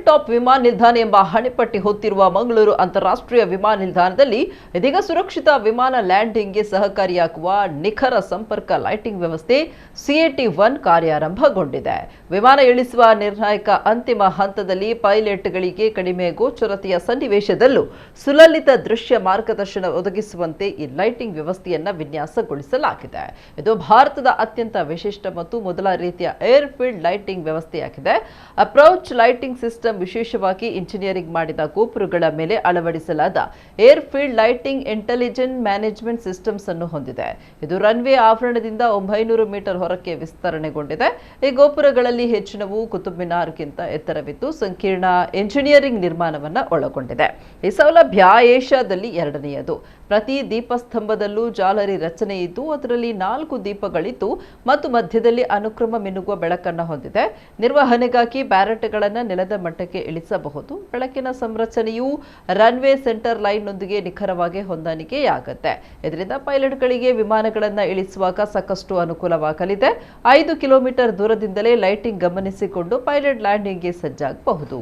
Top ವಿಮಾನ ನಿಲ್ದಾಣ ಎಂಬ ಹಣೆಪಟ್ಟಿ ಹೊತ್ತಿರುವ ಮಂಗಳೂರು ಅಂತಾರಾಷ್ಟ್ರೀಯ ವಿಮಾನ ನಿಲ್ದಾಣದಲ್ಲಿ ಇದೀಗ ಸುರಕ್ಷಿತ ವಿಮಾನ ಲ್ಯಾಂಡಿಂಗ್ಗೆ ಸಹಕಾರಿಯಾಗುವ ನಿಖರ ಸಂಪರ್ಕ ಲೈಟಿಂಗ್ ವ್ಯವಸ್ಥೆ CAT-1 ಕಾರ್ಯಾರಂಭಗೊಂಡಿದೆ. ವಿಮಾನ ಇಳಿಸುವ ನಿರ್ಣಾಯಕ ಅಂತಿಮ ಹಂತದಲ್ಲಿ ಪೈಲಟ್ಗಳಿಗೆ ಕಡಿಮೆ ಗೋಚರತೆಯ ಸನ್ನಿವೇಶದಲ್ಲೂ ಸುಲಲಿತ ದೃಶ್ಯ ಮಾರ್ಗದರ್ಶನ ಒದಗಿಸುವಂತೆ ಈ ಲೈಟಿಂಗ್ ವ್ಯವಸ್ಥೆಯನ್ನು ವಿನ್ಯಾಸಗೊಳಿಸಲಾಗಿದೆ. ಇದು ಭಾರತದ ಅತ್ಯಂತ ವಿಶಿಷ್ಟ ಮತ್ತು ಮೊದಲ ರೀತಿಯ ಏರ್ ಫೀಲ್ಡ್ ಲೈಟಿಂಗ್ ವ್ಯವಸ್ಥೆಯಾಗಿದೆ. ಅಪ್ರೋಚ್ ಲೈಟಿಂಗ್ ಸಿಸ್ಟಮ್ ವಿಶೇಷವಾಗಿ ಇಂಜಿನಿಯರಿಂಗ್ ಮಾಡಿದ ಗೋಪುರಗಳ ಮೇಲೆ ಅಳವಡಿಸಲಾದ air field lighting intelligent management systems ಅನ್ನು ಹೊಂದಿದೆ. ಇದು ರನ್ವೇ ಆವರಣದಿಂದ 900 ಮೀಟರ್ ಹೊರಕ್ಕೆ ವಿಸ್ತರಣೆಗೊಂಡಿದೆ. ಈ ಗೋಪುರಗಳಲ್ಲಿ ಹೆಚ್ಚಿನವು ಕುತುಬ್ ಮಿನಾರ್ಗಿಂತ ಎತ್ತರವಿದ್ದು ಸಂಕೀರ್ಣ ಇಂಜಿನಿಯರಿಂಗ್ ನಿರ್ಮಾಣವನ್ನು ಒಳಗೊಂಡಿದೆ. ಈ ಸೌಲಭ್ಯ ಏಷ್ಯಾದಲ್ಲಿ ಎರಡನೆಯದು. ಪ್ರತಿ ದೀಪಸ್ತಂಭದಲ್ಲೂ ಜಾಲರಿ ರಚನೆ ಇದ್ದು ಅದರಲ್ಲಿ 4 ದೀಪಗಳಿದ್ದು ಮತ್ತು ಮಧ್ಯದಲ್ಲಿ ಅನುಕ್ರಮ ಮಿನುಗುವ ಬೆಳಕನ್ನು ಹೊಂದಿದೆ. ನಿರ್ವಹಣೆಗಾಗಿ ಬ್ಯಾರೆಟ್ಗಳನ್ನು ನೆಲದ ಮಟ್ಟಕ್ಕೆ ಇಳಿಸಬಹುದು. ಬೆಳಕಿನ ಸಂರಚನೆಯು ರನ್ವೇ ಸೆಂಟರ್ ಲೈನ್ನೊಂದಿಗೆ ನಿಖರವಾಗಿ ಹೊಂದಾಣಿಕೆಯಾಗುತ್ತೆ. ಇದರಿಂದ ಪೈಲಟ್ಗಳಿಗೆ ವಿಮಾನಗಳನ್ನು ಇಳಿಸುವಾಗ ಸಾಕಷ್ಟು ಅನುಕೂಲವಾಗಲಿದೆ. 5 ಕಿಲೋಮೀಟರ್ ದೂರದಿಂದಲೇ ಲೈಟಿಂಗ್ ಗಮನಿಸಿಕೊಂಡು ಪೈಲಟ್ ಲ್ಯಾಂಡಿಂಗ್ಗೆ ಸಜ್ಜಾಗಬಹುದು.